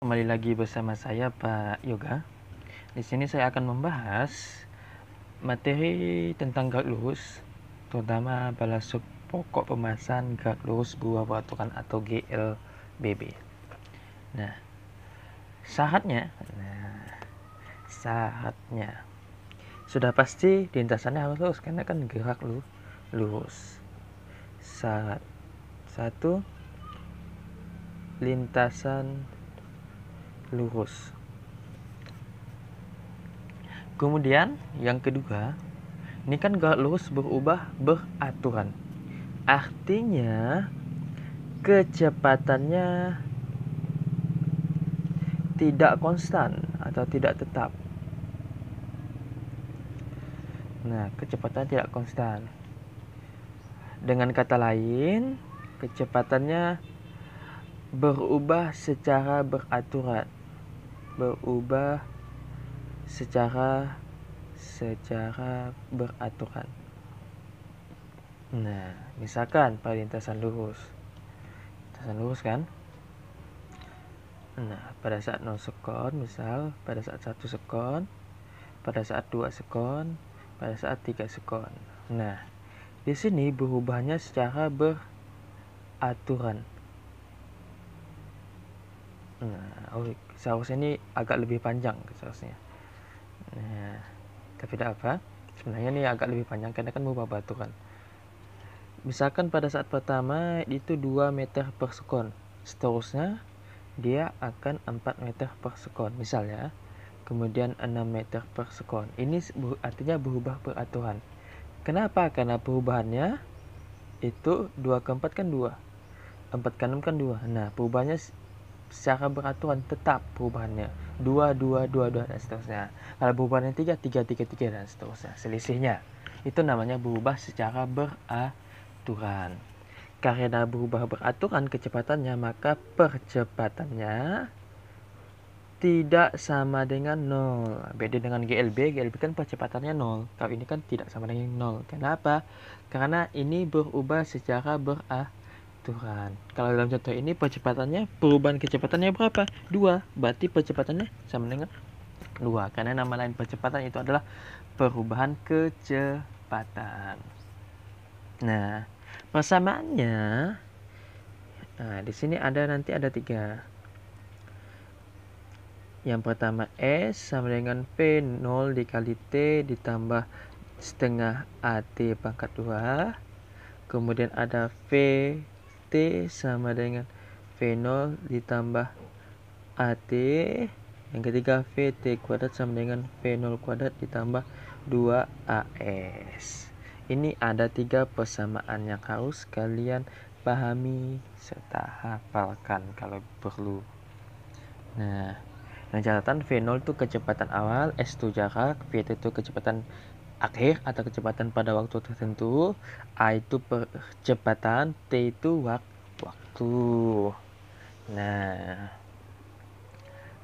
Kembali lagi bersama saya Pak Yoga. Di sini saya akan membahas materi tentang gerak lurus, terutama pada pokok pembahasan gerak lurus berubah peraturan atau GLBB. Nah, syaratnya sudah pasti lintasannya harus lurus karena kan gerak lurus. Syarat satu, lintasan lurus. Kemudian yang kedua, ini kan gerak lurus berubah beraturan. Artinya kecepatannya tidak konstan atau tidak tetap. Nah, kecepatan tidak konstan. Dengan kata lain, kecepatannya berubah secara beraturan. Berubah secara beraturan. Nah, misalkan pada lintasan lurus. Lintasan lurus kan? Nah, pada saat 0 sekon, misal pada saat 1 sekon, pada saat 2 sekon, pada saat 3 sekon. Nah, di sini berubahnya secara beraturan. Nah, seharusnya ini agak lebih panjang seharusnya. Nah, tapi tidak apa. Sebenarnya ini agak lebih panjang karena kan berubah beraturan. Misalkan pada saat pertama itu 2 meter per sekon. Seterusnya dia akan 4 meter per sekon misalnya. Kemudian 6 meter per sekon. Ini artinya berubah peraturan. Kenapa? Karena perubahannya itu 2 ke 4 kan 2. 4 ke 6 kan 2. Nah, perubahannya secara beraturan tetap perubahannya. 2, 2, 2, 2 dan seterusnya. Kalau perubahannya 3, 3, 3, 3 dan seterusnya. Selisihnya. Itu namanya berubah secara beraturan. Karena berubah beraturan kecepatannya, maka percepatannya tidak sama dengan 0. Beda dengan GLB kan percepatannya 0. Kalau ini kan tidak sama dengan 0. Kenapa? Karena ini berubah secara beraturan. Kalau dalam contoh ini percepatannya, perubahan kecepatannya berapa? 2. Berarti percepatannya sama dengan 2. Karena nama lain percepatan itu adalah perubahan kecepatan. Nah, persamaannya, di sini nanti ada 3. Yang pertama S sama dengan V0 dikali T ditambah setengah AT pangkat 2. Kemudian ada VT sama dengan V0 ditambah AT. Yang ketiga VT kuadrat sama dengan V0 kuadrat ditambah 2AS. Ini ada 3 persamaan yang harus kalian pahami serta hafalkan kalau perlu. Nah, catatan V0 itu kecepatan awal, S itu jarak, VT itu kecepatan akhir atau kecepatan pada waktu tertentu, A itu percepatan, T itu waktu. Nah,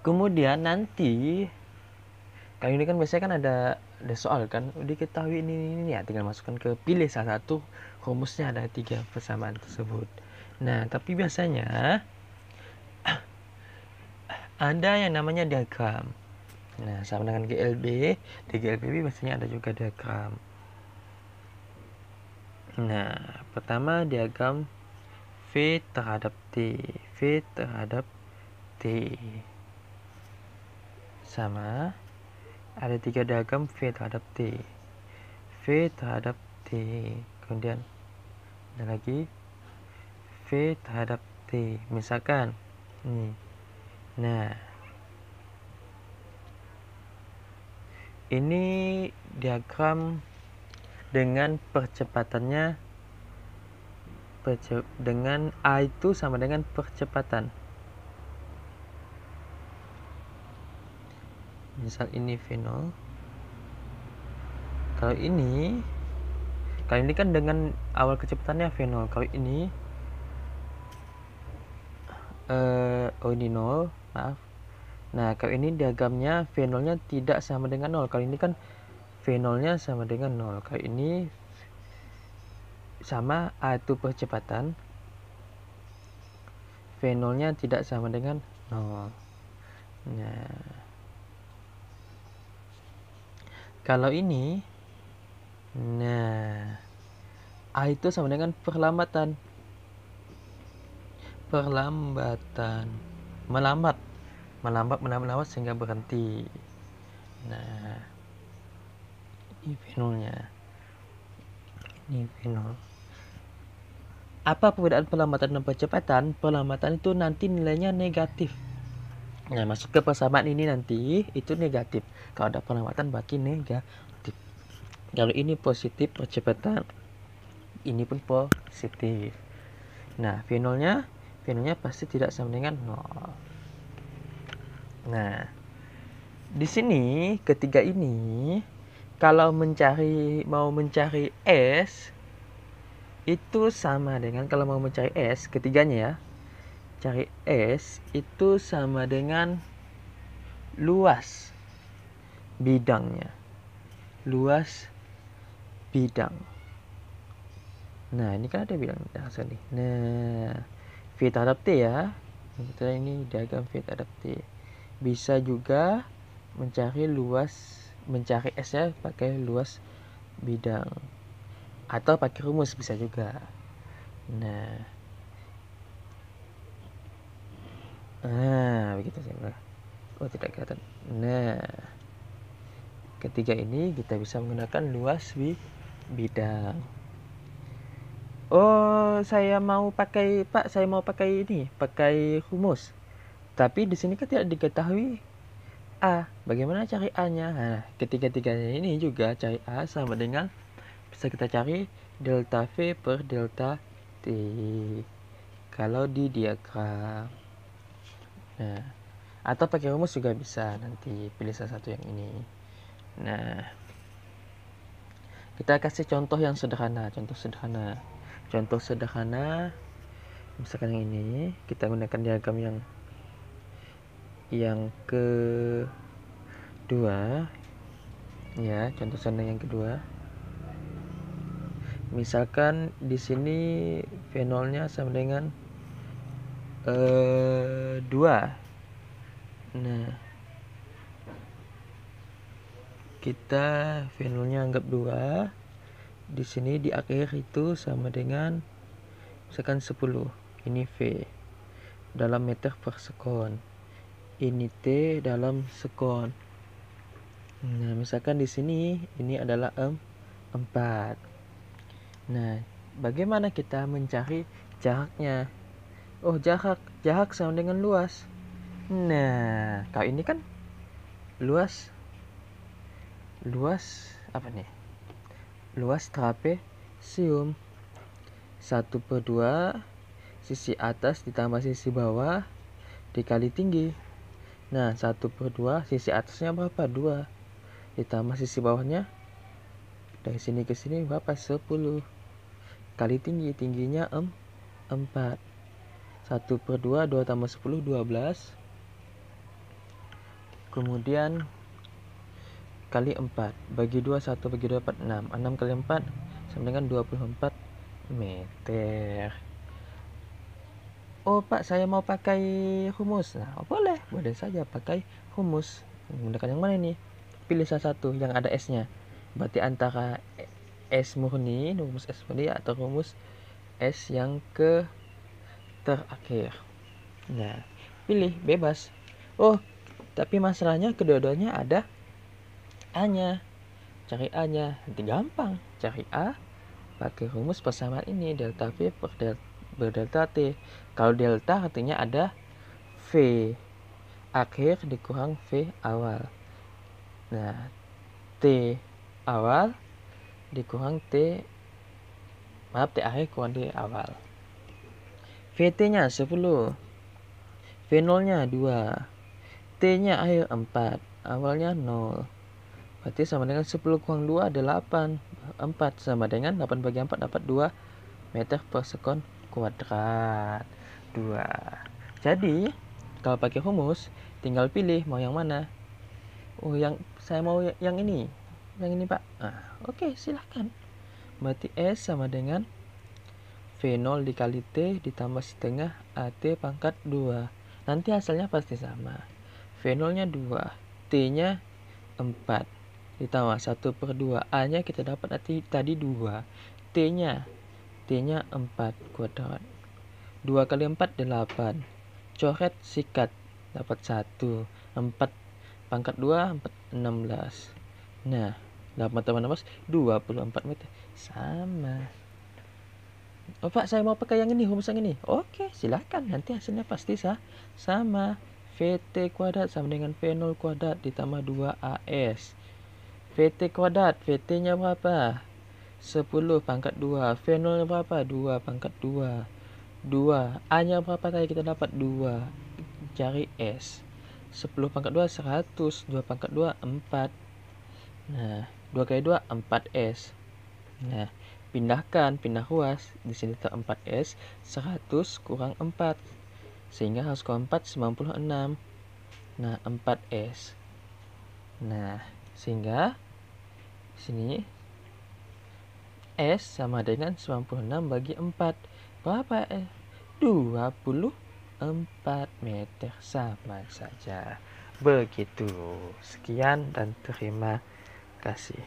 kemudian nanti kali ini kan biasanya kan ada soal kan, udah ketahui ini ya, tinggal masukkan ke pilih salah satu rumusnya, ada 3 persamaan tersebut. Nah, tapi biasanya ada yang namanya diagram. Nah, sama dengan GLB, di GLBB biasanya ada juga diagram. Nah, pertama diagram V terhadap T. V terhadap T. Sama, ada 3 diagram V terhadap T. V terhadap T. Kemudian ada lagi V terhadap T. Misalkan, ini. Nah, ini diagram dengan percepatannya dengan A itu sama dengan percepatan. Misal ini V0. Kalau ini kan dengan awal kecepatannya V0. Kalau ini ini 0, maaf. Nah, kalau ini diagramnya V0-nya tidak sama dengan 0. Kalau ini kan V0-nya sama dengan 0. Kalau ini sama, A itu percepatan, V0-nya tidak sama dengan 0. Nah, kalau ini, nah, A itu sama dengan perlambatan. Melambat sehingga berhenti. Nah, ini fenolnya. Ini fenol. Apa perbedaan perlambatan dan percepatan? Perlambatan itu nanti nilainya negatif. Nah, masuk ke persamaan ini nanti itu negatif. Kalau ada perlambatan berarti negatif. Kalau ini positif percepatan, ini pun positif. Nah, fenolnya pasti tidak sama dengan 0. Nah, di sini ketiga ini kalau mau mencari S itu sama dengan kalau mau mencari S ketiganya ya. Cari S itu sama dengan luas bidangnya. Luas bidang. Nah, ini kan ada bidang dasar nih. Nah, V terhadap T ya. Kita ini diagram V terhadap T. Bisa juga mencari S ya pakai luas bidang. Atau pakai rumus bisa juga. Nah, begitu sih. Oh, tidak kelihatan. Nah, ketiga ini kita bisa menggunakan luas bidang. Oh, saya mau pakai rumus. Tapi di sini kan tidak diketahui A. Bagaimana cari A-nya? Nah, ketiga-tiganya ini juga cari A sama dengan bisa kita cari delta V per delta T. Kalau di diagram. Nah, atau pakai rumus juga bisa, nanti pilih salah satu yang ini. Nah, kita kasih contoh yang sederhana. Contoh sederhana misalkan yang ini, kita gunakan diagram yang kedua ya, contoh sederhana yang kedua. Misalkan di sini fenolnya sama dengan 2. Nah, kita fenolnya anggap 2. Di sini di akhir itu sama dengan misalkan 10. Ini V dalam meter per sekon. Ini T dalam sekon. Nah, misalkan di sini ini adalah 4. Nah, bagaimana kita mencari jaraknya? Oh, jarak sama dengan luas. Nah, kalau ini kan luas apa nih? Luas trapesium 1/2 sisi atas ditambah sisi bawah dikali tinggi. Nah, 1/2 sisi atasnya berapa? 2 ditambah sisi bawahnya dari sini ke sini berapa? 10 kali tingginya 4. 1/2 2 tambah 10 12. Kemudian kali 4 bagi 2 1 bagi 2 4 6 kali 4 sama dengan 24 meter. Oh Pak, saya mau pakai rumus. Nah, boleh saja pakai rumus. Menggunakan yang mana ini? Pilih salah satu yang ada S-nya. Berarti antara S murni, rumus S murni atau rumus S yang terakhir. Nah, pilih bebas. Oh, tapi masalahnya kedua-duanya ada A-nya. Cari A-nya nanti gampang. Cari A pakai rumus persamaan ini, delta V per delta T. Kalau delta artinya ada V akhir dikurang V awal. Nah, T awal dikurang T akhir kurang T awal. VT-nya 10, V0-nya 2, T-nya akhir 4, awalnya 0. Berarti sama dengan 10 kurang 2 ada 8. 4 sama dengan 8 bagi 4 dapat 2 meter per sekon kuadrat. 2. Jadi, kalau pakai rumus, tinggal pilih mau yang mana. Oh, saya mau yang ini. Yang ini, Pak. Oke, silahkan. Berarti S sama dengan V0 dikali T ditambah setengah AT pangkat 2. Nanti hasilnya pasti sama. V0-nya 2, T-nya 4, ditambah 1/2, A-nya kita dapat tadi 2, T-nya 4 kuadrat. 2 kali 4, 8. Coret, sikat, dapat 1. 4 pangkat 2, 4, 16. Nah, 8 tambah 16, 24 meter. Sama. Oh Pak, saya mau pakai yang ini, rumus yang ini. Oke, silakan. Nanti hasilnya pasti sama. VT kuadrat sama dengan V0 kuadrat ditambah 2AS. VT kuadrat, VT-nya berapa? 10 pangkat 2. V0-nya berapa? 2 pangkat 2. 2. A-nya berapa tadi kita dapat? 2. Cari S. 10 pangkat 2, 100. 2 pangkat 2, 4. Nah, 2 kali 2, 4S. Nah, pindah ruas. Di sini ter 4S, 100 kurang 4. Sehingga harus kurang 4, 96. Nah, 4S. Nah, sehingga sini S sama dengan 96 bagi 4. Berapa S? 24 meter, sama saja. Begitu. Sekian dan terima kasih.